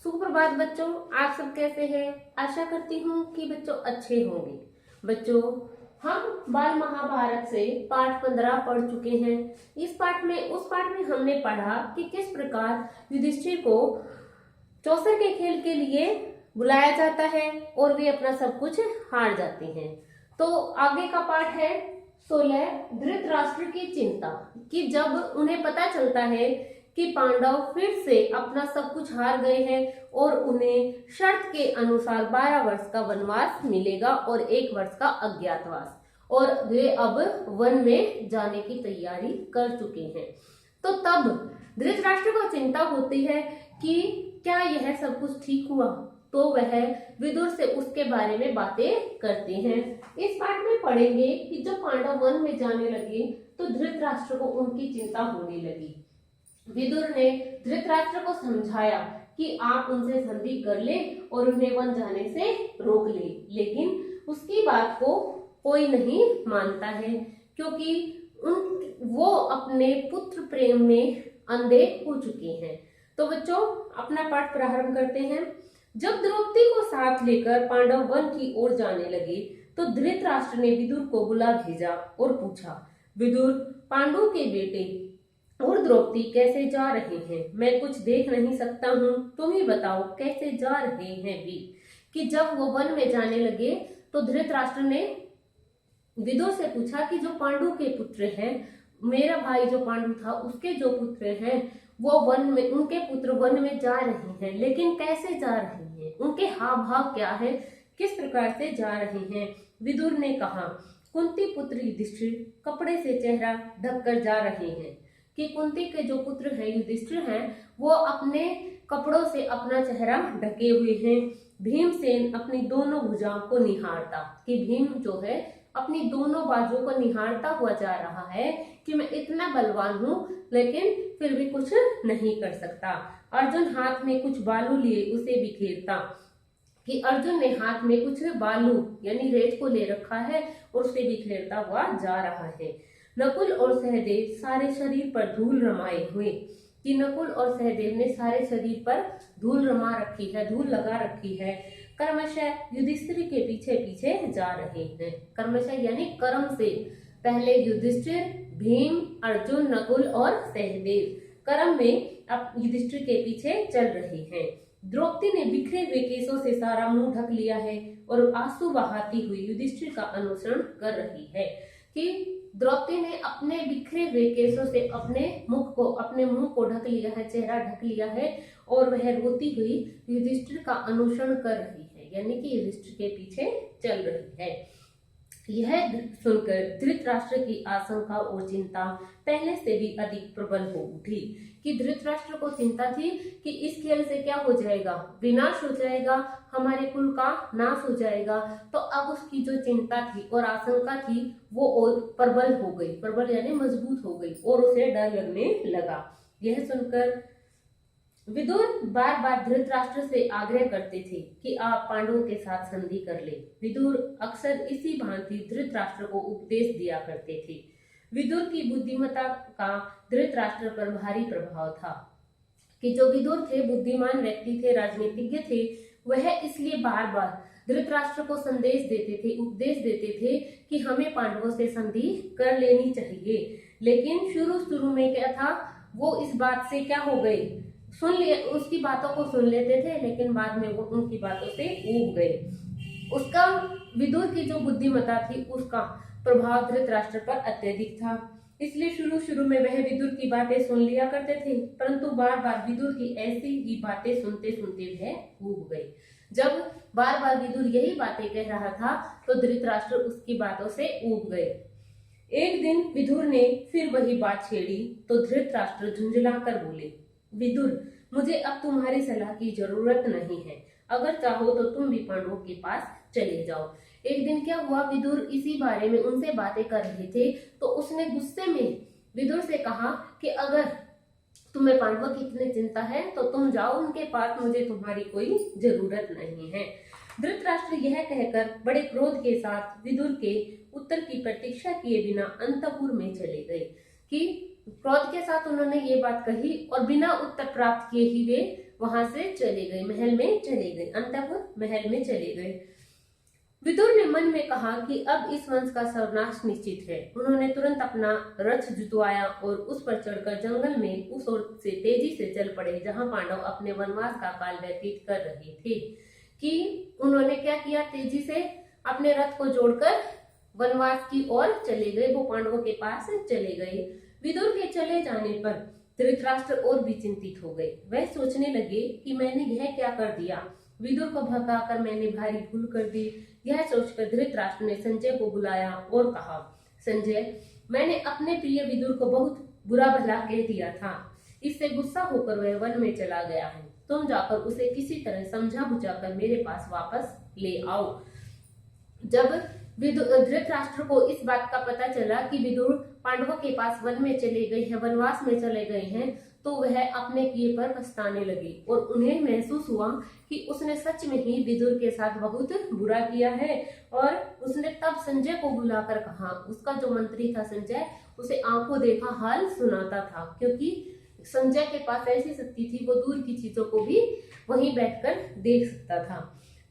सुप्रभात बच्चों, आप सब कैसे हैं? आशा करती हूँ कि बच्चों अच्छे होंगे। बच्चों, हम बाल महाभारत से पाठ 15 पढ़ चुके हैं। उस पाठ में हमने पढ़ा कि किस प्रकार युधिष्ठिर को चौसर के खेल के लिए बुलाया जाता है और वे अपना सब कुछ हार जाते हैं। तो आगे का पाठ है 16, धृतराष्ट्र की चिंता। कि जब उन्हें पता चलता है कि पांडव फिर से अपना सब कुछ हार गए हैं और उन्हें शर्त के अनुसार 12 वर्ष का वनवास मिलेगा और 1 वर्ष का अज्ञातवास, और वे अब वन में जाने की तैयारी कर चुके हैं। तो तब धृतराष्ट्र को चिंता होती है कि क्या यह सब कुछ ठीक हुआ। तो वह विदुर से उसके बारे में बातें करते हैं। इस पाठ में पढ़ेंगे कि जब पांडव वन में जाने लगे तो धृतराष्ट्र को उनकी चिंता होने लगी। विदुर ने धृतराष्ट्र को समझाया कि आप उनसे संधि कर ले और उन्हें वन जाने से रोक ले, लेकिन उसकी बात को कोई नहीं मानता है क्योंकि वो अपने पुत्र प्रेम में अंधे हो चुके हैं। तो बच्चों, अपना पाठ प्रारंभ करते हैं। जब द्रौपदी को साथ लेकर पांडव वन की ओर जाने लगे तो धृतराष्ट्र ने विदुर को बुला भेजा और पूछा, विदुर, पांडु के बेटे और द्रौपदी कैसे जा रहे हैं? मैं कुछ देख नहीं सकता हूँ, तुम ही बताओ कैसे जा रहे हैं वे। कि जब वो वन में जाने लगे तो धृतराष्ट्र ने विदुर से पूछा कि जो पांडु के पुत्र हैं, मेरा भाई जो पांडु था उसके जो पुत्र हैं वो वन में, उनके पुत्र वन में जा रहे हैं, लेकिन कैसे जा रहे हैं, उनके हाव भाव क्या है, किस प्रकार से जा रहे हैं। विदुर ने कहा, कुंती पुत्र युधिष्ठिर कपड़े से चेहरा ढककर जा रहे हैं। कि कुंती के जो पुत्र हैं युधिष्ठिर हैं वो अपने कपड़ों से अपना चेहरा ढके हुए हैं। भीमसेन अपनी दोनों भुजाओं को निहारता, कि भीम जो है अपनी दोनों बाजुओं को निहारता हुआ जा रहा है कि मैं इतना बलवान हूँ लेकिन फिर भी कुछ नहीं कर सकता। अर्जुन हाथ में कुछ बालू लिए उसे बिखेरता, कि अर्जुन ने हाथ में कुछ बालू यानी रेत को ले रखा है और उसे बिखेरता हुआ जा रहा है। नकुल और सहदेव सारे शरीर पर धूल रमाए हुए, कि नकुल और सहदेव ने सारे शरीर पर धूल रमा रखी है, धूल लगा रखी है। कर्मशः युधिष्ठिर के पीछे पीछे जा रहे हैं। कर्मशः यानी कर्म से, पहले युधिष्ठिर, भीम, अर्जुन, नकुल और सहदेव कर्म में अब युधिष्ठिर के पीछे चल रहे हैं। द्रौपदी ने बिखरे हुए केसों से सारा मुंह ढक लिया है और आंसू बहाती हुई युधिष्ठिर का अनुसरण कर रही है। कि द्रौपदी ने अपने बिखरे हुए केसों से अपने मुंह को ढक लिया है, चेहरा ढक लिया है और वह रोती हुई युधिष्ठिर का अनुसरण कर रही है, यानी कि युधिष्ठिर के पीछे चल रही है। यह सुनकर धृतराष्ट्र की आशंका और चिंता पहले से भी अधिक प्रबल हो उठी। कि धृतराष्ट्र को चिंता थी कि इस खेल से क्या हो जाएगा, विनाश हो जाएगा, हमारे कुल का नाश हो जाएगा। तो अब उसकी जो चिंता थी और आशंका थी वो और प्रबल हो गई, प्रबल यानी मजबूत हो गई और उसे डर लगने लगा। यह सुनकर विदुर बार बार धृतराष्ट्र से आग्रह करते थे कि आप पांडवों के साथ संधि कर ले। विदुर अक्सर इसी भांति धृतराष्ट्र को उपदेश दिया करते थे। विदुर की बुद्धिमत्ता का धृतराष्ट्र पर भारी प्रभाव था। कि जो विदुर थे बुद्धिमान व्यक्ति थे, राजनीतिज्ञ थे, वह इसलिए बार बार धृतराष्ट्र को संदेश देते थे, उपदेश देते थे कि हमें पांडवों से संधि कर लेनी चाहिए। लेकिन शुरू में क्या था, वो इस बात से क्या हो गए, उसकी बातों को सुन लेते थे लेकिन बाद में वो उनकी बातों से ऊब गए। उसका विदुर की जो बुद्धिमत्ता थी उसका प्रभाव धृतराष्ट्र पर अत्यधिक था, इसलिए शुरू में वह विदुर की बातें सुन लिया करते थे, परंतु बार बार विदुर की ऐसी ही बातें सुनते सुनते वह ऊब गए। जब बार बार विदुर यही बातें कह रहा था तो धृतराष्ट्र उसकी बातों से ऊब गए। एक दिन विदुर ने फिर वही बात छेड़ी तो धृतराष्ट्र झुंझलाकर बोले, विदुर, मुझे अब तुम्हारी सलाह की जरूरत नहीं है, अगर चाहो तो तुम भी पांडवों के पास चले जाओ। एक दिन क्या हुआ, विदुर इसी बारे में उनसे बातें कर रहे थे तो उसने गुस्से में विदुर से कहा कि अगर तुम्हें पांडवों की इतनी चिंता है तो तुम जाओ उनके पास, मुझे तुम्हारी कोई जरूरत नहीं है। धृतराष्ट्र यह कहकर बड़े क्रोध के साथ विदुर के उत्तर की प्रतीक्षा किए बिना अंतपुर में चले गए। कि क्रोध के साथ उन्होंने ये बात कही और बिना उत्तर प्राप्त किए ही वे वहां से चले गए, महल में चले गए, अंतपुर महल में चले गए। विदुर ने मन में कहा कि अब इस वंश का सर्वनाश निश्चित है। उन्होंने तुरंत अपना रथ जुतवाया और उस पर चढ़कर जंगल में उस ओर से तेजी से चल पड़े जहां पांडव अपने वनवास का काल व्यतीत कर रहे थे। कि उन्होंने क्या किया, तेजी से अपने रथ को जोड़कर वनवास की ओर चले गए, वो पांडवों के पास चले गए। विदुर के चले जाने पर धृतराष्ट्र और भी चिंतित हो गए। वह सोचने लगे कि मैंने यह क्या कर दिया, विदुर को भगाकर मैंने भारी भूल कर दी। यह सोचकर धृतराष्ट्र ने संजय को बुलाया और कहा, संजय, मैंने अपने प्रिय विदुर को बहुत बुरा भला कह दिया था। इससे गुस्सा होकर वह वन में चला गया है। तुम जाकर उसे किसी तरह समझा बुझाकर मेरे पास वापस ले आओ। जब धृतराष्ट्र को इस बात का पता चला कि विदुर पांडवों के पास वन में चले गए हैं, वनवास में चले गए हैं, तो वह अपने किए पर पछताने लगे और उन्हें महसूस हुआ कि उसने सच में ही विदुर के साथ बहुत बुरा किया है। और उसने तब संजय को बुलाकर कहा, उसका जो मंत्री था संजय, उसे आंखों देखा हाल सुनाता था, क्योंकि संजय के पास ऐसी शक्ति थी, वो दूर की चीजों को भी वहीं बैठकर देख सकता था।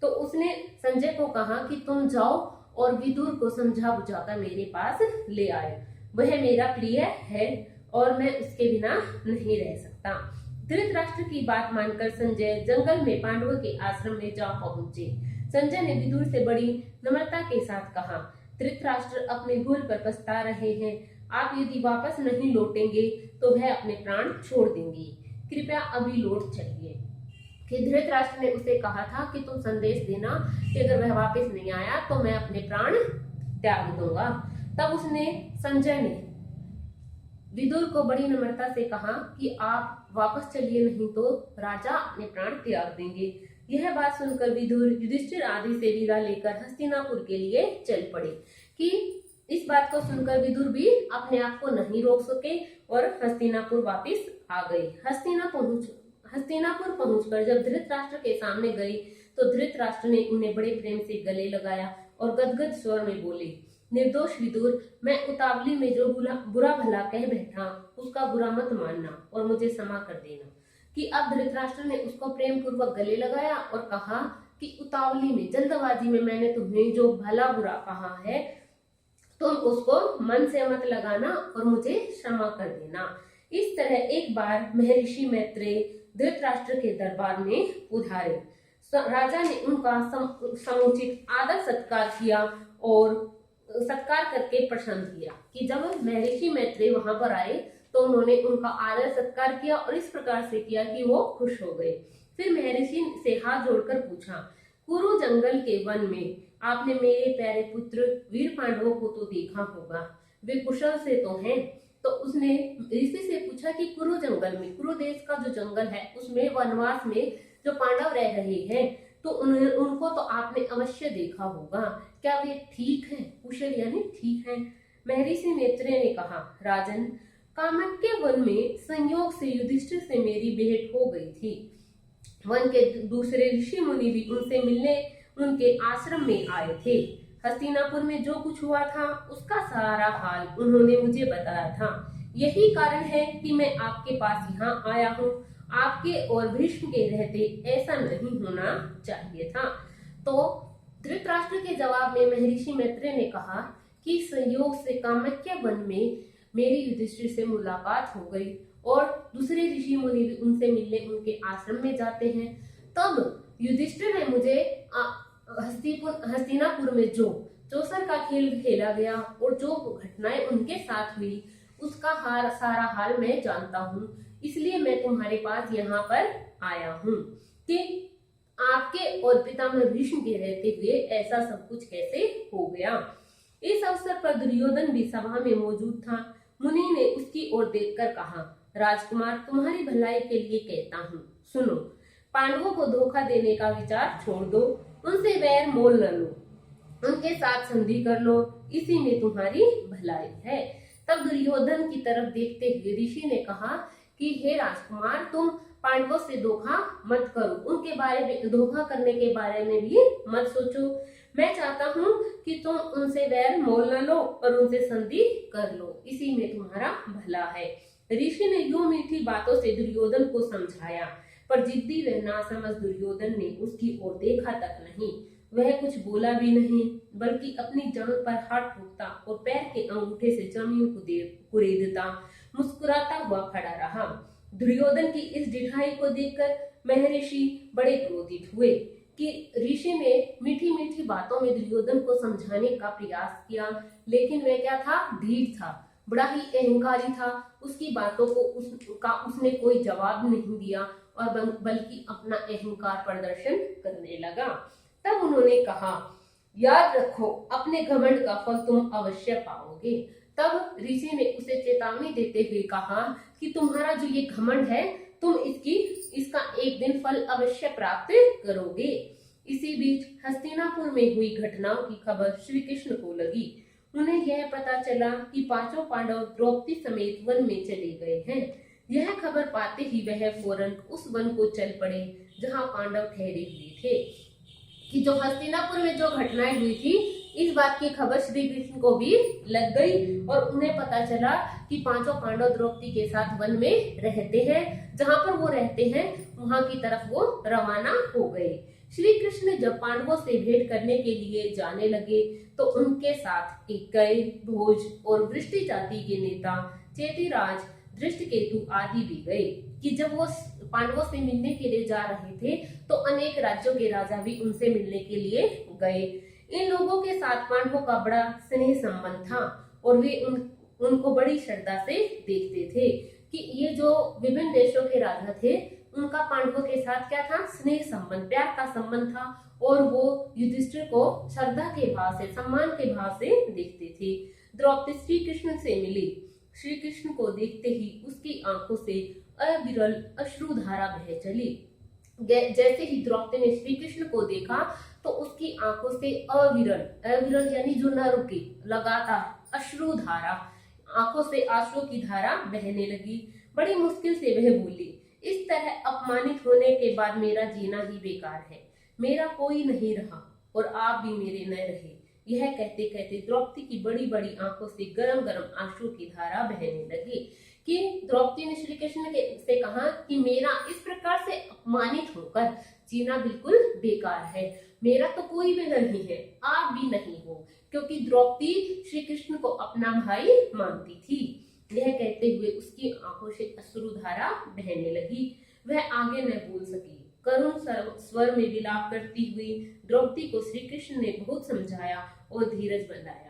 तो उसने संजय को कहा कि तुम जाओ और विदुर को समझा बुझाकर मेरे पास ले आए। वह मेरा प्रिय है और मैं उसके बिना नहीं रह सकता। धृतराष्ट्र की बात मानकर संजय जंगल में पांडवों के आश्रम में जा पहुंचे। संजय ने विदुर से बड़ी नम्रता के साथ कहा, धृतराष्ट्र अपनी भूल पर पछता रहे हैं। आप यदि वापस नहीं लौटेंगे तो वह अपने प्राण छोड़ देंगी। कृपया अभी लौट चलिए। कि धृतराष्ट्र ने उसे कहा था कि तुम संदेश देना कि अगर वह वापस नहीं आया तो मैं अपने प्राण त्याग दूंगा। तब उसने संजय ने विदुर को बड़ी नम्रता से कहा कि आप वापस चलिए, नहीं तो राजा अपने प्राण त्याग देंगे। यह बात सुनकर विदुर युधिष्ठिर आदि से विदा लेकर हस्तिनापुर के लिए चल पड़े। कि इस बात को सुनकर विदुर भी अपने आप को नहीं रोक सके और हस्तिनापुर वापस आ गए। हस्तिनापुर पहुंचकर जब धृतराष्ट्र के सामने गए तो धृतराष्ट्र ने उन्हें बड़े प्रेम से गले लगाया और गदगद स्वर में बोले, निर्दोष विदुर, मैं उतावली में जो बुरा भला कह बैठा उसका बुरा मत मानना और मुझे क्षमा कर देना। कि अब धृतराष्ट्र ने उसको प्रेम पूर्वक गले लगाया और कहा कि उतावली में, जल्दबाजी में मैंने तुम्हें जो भला बुरा कहा है तुम उसको मन से मत लगाना और मुझे क्षमा कर देना। इस तरह एक बार महर्षि मैत्रेय धृतराष्ट्र के दरबार में उधारे। राजा ने उनका समुचित आदर सत्कार किया और सत्कार करके प्रसन्न किया। कि जब महर्षि मैत्रेय वहां पर आए तो उन्होंने उनका आदर सत्कार किया और इस प्रकार से किया कि वो खुश हो गए। फिर महर्षि से हाथ जोड़कर पूछा, कुरु जंगल के वन में आपने मेरे प्यारे पुत्र वीर पांडवों को तो देखा होगा, वे कुशल से तो हैं। तो उसने ऋषि से पूछा कि कुरु जंगल में, कुरु देश का जो जंगल है उसमें वनवास में जो पांडव रह रहे हैं तो उनको तो आपने अवश्य देखा होगा, क्या वे ठीक है, कुशल यानी ठीक है। महर्षि मैत्रेय ने कहा, राजन, कामाख्या वन में संयोग से युधिष्ठिर से मेरी भेंट हो गई थी। वन के दूसरे ऋषि मुनि भी उनसे मिलने उनके आश्रम में आए थे। हस्तिनापुर में जो कुछ हुआ था उसका सारा हाल उन्होंने मुझे बताया था। यही कारण है कि मैं आपके पास यहाँ आया हूँ। आपके और भीष्म के रहते ऐसा नहीं होना चाहिए था। तो धृतराष्ट्र के जवाब में महर्षि मैत्रेय ने कहा कि संयोग से कामाख्या वन में मेरी युधिष्ठिर से मुलाकात हो गई और दूसरे ऋषि मुनि भी उनसे मिलने उनके आश्रम में जाते हैं। तब युधिष्ठिर ने मुझे हस्तिनापुर में जो चौसर का खेल खेला गया और जो घटनाएं उनके साथ हुई उसका सारा हाल मैं जानता हूँ, इसलिए मैं तुम्हारे पास यहाँ पर आया हूँ कि आपके और पितामह भीष्म के रहते हुए ऐसा सब कुछ कैसे हो गया। इस अवसर पर दुर्योधन भी सभा में मौजूद था। मुनि ने उसकी ओर देखकर कहा, राजकुमार, तुम्हारी भलाई के लिए कहता हूँ, सुनो, पांडवों को धोखा देने का विचार छोड़ दो, उनसे वैर मोल न लो, उनके साथ संधि कर लो, इसी में तुम्हारी भलाई है। तब दुर्योधन की तरफ देखते हुए ऋषि ने कहा कि हे राजकुमार, तुम पांडवों से धोखा मत करो, उनके बारे में धोखा करने के बारे में भी मत सोचो। मैं चाहता हूँ कि तुम उनसे वैर मोल न लो और उनसे संधि कर लो, इसी में तुम्हारा भला है। ऋषि ने यूं मीठी बातों से दुर्योधन को समझाया, पर जिद्दी व नासमझ दुर्योधन ने उसकी ओर देखा तक नहीं। वह कुछ बोला भी नहीं, बल्कि अपनी जांघ पर हाथ ठोकता और पैर के अंगूठे से जमीन को कुरेदता मुस्कुराता हुआ खड़ा रहा। दुर्योधन की इस ढिठाई को देखकर महर्षि बड़े क्रोधित हुए कि ऋषि ने मीठी मीठी बातों में दुर्योधन को समझाने का प्रयास किया, लेकिन वह क्या था, ढीठ था, बड़ा ही अहंकारी था। उसकी बातों को उसने कोई जवाब नहीं दिया और बल्कि अपना अहंकार प्रदर्शन करने लगा। तब उन्होंने कहा, याद रखो, अपने घमंड का फल तुम अवश्य पाओगे। तब ऋषि ने उसे चेतावनी देते हुए कहा कि तुम्हारा जो ये घमंड है, तुम इसका एक दिन फल अवश्य प्राप्त करोगे। इसी बीच हस्तिनापुर में हुई घटनाओं की खबर श्री कृष्ण को लगी। उन्हें यह पता चला कि पांचों पांडव द्रौपदी समेत वन में चले गए हैं। यह खबर पाते ही वह फौरन उस वन को चल पड़े जहां पांडव ठहरे हुए थे। कि जो हस्तिनापुर में जो घटनाएं हुई थी, इस बात की खबर श्री कृष्ण को भी लग गई और उन्हें पता चला कि पांचों पांडव द्रौपदी के साथ वन में रहते हैं। जहां पर वो रहते हैं वहां की तरफ वो रवाना हो गए। श्री कृष्ण जब पांडवों से भेंट करने के लिए जाने लगे तो उनके साथ केकय, भोज और वृष्टि जाति के नेता चेतीराज, दृष्टकेतु आदि भी गए। कि जब वो पांडवों से मिलने के लिए जा रहे थे तो अनेक राज्यों के राजा भी उनसे मिलने के लिए गए। इन लोगों के साथ पांडवों का बड़ा स्नेह संबंध था और वे उनको बड़ी श्रद्धा से देखते थे। कि ये जो विभिन्न देशों के राजा थे, उनका पांडवों के साथ क्या था, स्नेह संबंध, प्यार का संबंध था और वो युधिष्ठिर को श्रद्धा के भाव से, सम्मान के भाव से देखते थे। द्रौपदी श्री कृष्ण से मिली। श्री कृष्ण को देखते ही उसकी आंखों से अविरल अश्रुधारा बह चली। जैसे ही द्रौपदी ने श्री कृष्ण को देखा तो उसकी आंखों से अविरल यानी जो न रुके, लगातार अश्रुधारा, आंखों से आंसू की धारा बहने लगी। बड़ी मुश्किल से वह बोली, इस तरह अपमानित होने के बाद मेरा जीना ही बेकार है। मेरा कोई नहीं रहा और आप भी मेरे न रहे। यह कहते कहते द्रौपदी की बड़ी बड़ी आंखों से गरम गरम आंसू की धारा बहने लगी। कि द्रौपदी ने श्री कृष्ण से कहा कि मेरा इस प्रकार से अपमानित होकर जीना बिल्कुल बेकार है। मेरा तो कोई भी नहीं है, आप भी नहीं हो, क्योंकि द्रौपदी श्री कृष्ण को अपना भाई मानती थी। यह कहते हुए उसकी आंखों से अश्रुधारा बहने लगी। वह आगे न बोल सकी। करुण स्वर में विलाप करती हुई द्रौपदी को श्री कृष्ण ने बहुत समझाया और धीरज बंधाया।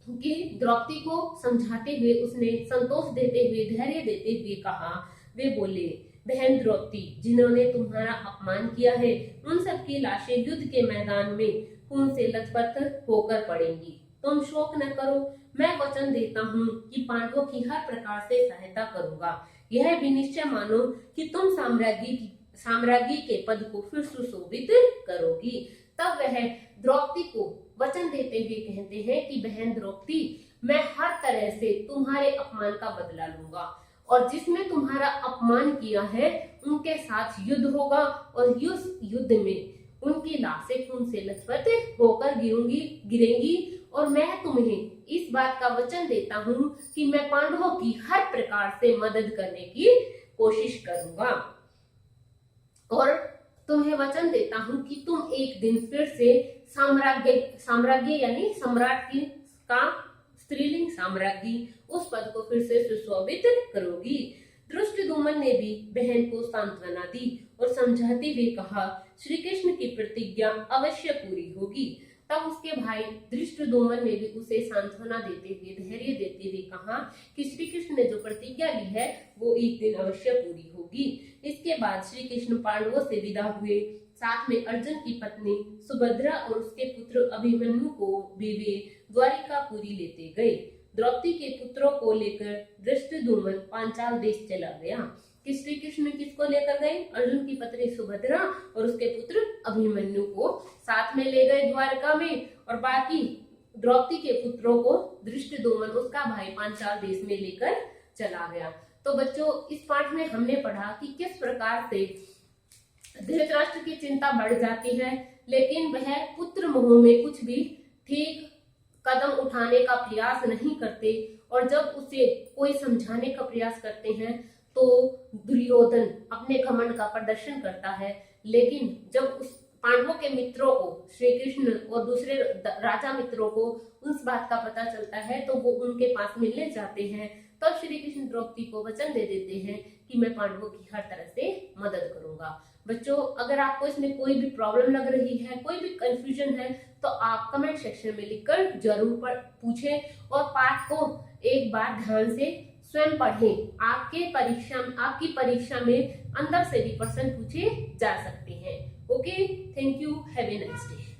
कि द्रौपदी को समझाते हुए उसने संतोष देते हुए, धैर्य देते हुए कहा, वे बोले, बहन द्रौपदी, जिन्होंने तुम्हारा अपमान किया है उन सब की लाशें युद्ध के मैदान में खून से लथपथ होकर पड़ेंगी। तुम शोक न करो, मैं वचन देता हूँ कि पांडवों की हर प्रकार से सहायता करूंगा। यह भी निश्चय मानो कि तुम साम्राज्ञी के पद को फिर सुशोभित करोगी। तब वह द्रौपदी को वचन देते हुए कहते हैं कि बहन द्रौपदी, मैं हर तरह से तुम्हारे अपमान का बदला लूंगा और जिसमें तुम्हारा अपमान किया है उनके साथ युद्ध होगा और उस युद्ध में उनकी लाशें खून से लथपथ होकर गिरेंगी और मैं तुम्हें इस बात का वचन देता हूँ कि मैं पांडवों की हर प्रकार से मदद करने की कोशिश करूंगा और तुम्हें वचन देता हूँ कि तुम एक दिन फिर से साम्राज्य यानी सम्राट की का स्त्रीलिंग साम्राज्ञी उस पद को फिर से सुशोभित करोगी। धृष्टद्युम्न ने भी बहन को सांत्वना दी और समझाते हुए कहा, श्री कृष्ण की प्रतिज्ञा अवश्य पूरी होगी। तब उसके भाई धृष्टद्युम्न ने भी उसे सांत्वना देते हुए, धैर्य देते हुए कहा कि श्री कृष्ण ने जो प्रतिज्ञा ली है वो एक दिन अवश्य पूरी होगी। इसके बाद श्री कृष्ण पांडवों से विदा हुए। साथ में अर्जुन की पत्नी सुभद्रा और उसके पुत्र अभिमन्यु को भी वे द्वारिकापुरी लेते गए। द्रौपदी के पुत्रों को लेकर धृष्टद्युम्न पांचाल देश चला गया। कि श्री कृष्ण किसको लेकर गए? अर्जुन की पत्नी सुभद्रा और उसके पुत्र अभिमन्यु को साथ में ले गए द्वारका में और बाकी द्रौपदी के पुत्रों को धृष्टद्युम्न उसका भाई पांचाल देश में लेकर चला गया। तो बच्चों, इस पाठ में हमने पढ़ा कि किस प्रकार से धृतराष्ट्र की चिंता बढ़ जाती है, लेकिन वह पुत्र मोह में कुछ भी ठीक कदम उठाने का प्रयास नहीं करते और जब उसे कोई समझाने का प्रयास करते हैं तो दुर्योधन अपने घमंड का प्रदर्शन करता है, लेकिन जब उस पांडवों के मित्रों को, श्री कृष्ण और दूसरे राजा मित्रों को उस बात का पता चलता है तो वो उनके पास मिलने जाते हैं। तब श्री कृष्ण द्रौपदी को वचन दे देते हैं कि मैं पांडवों की हर तरह से मदद करूंगा। बच्चों, अगर आपको इसमें कोई भी प्रॉब्लम लग रही है, कोई भी कंफ्यूजन है, तो आप कमेंट सेक्शन में लिखकर जरूर पूछें और पाठ को एक बार ध्यान से स्वयं पढ़ें। आपकी परीक्षा में अंदर से भी प्रश्न पूछे जा सकते हैं। Okay, thank you, have a nice day.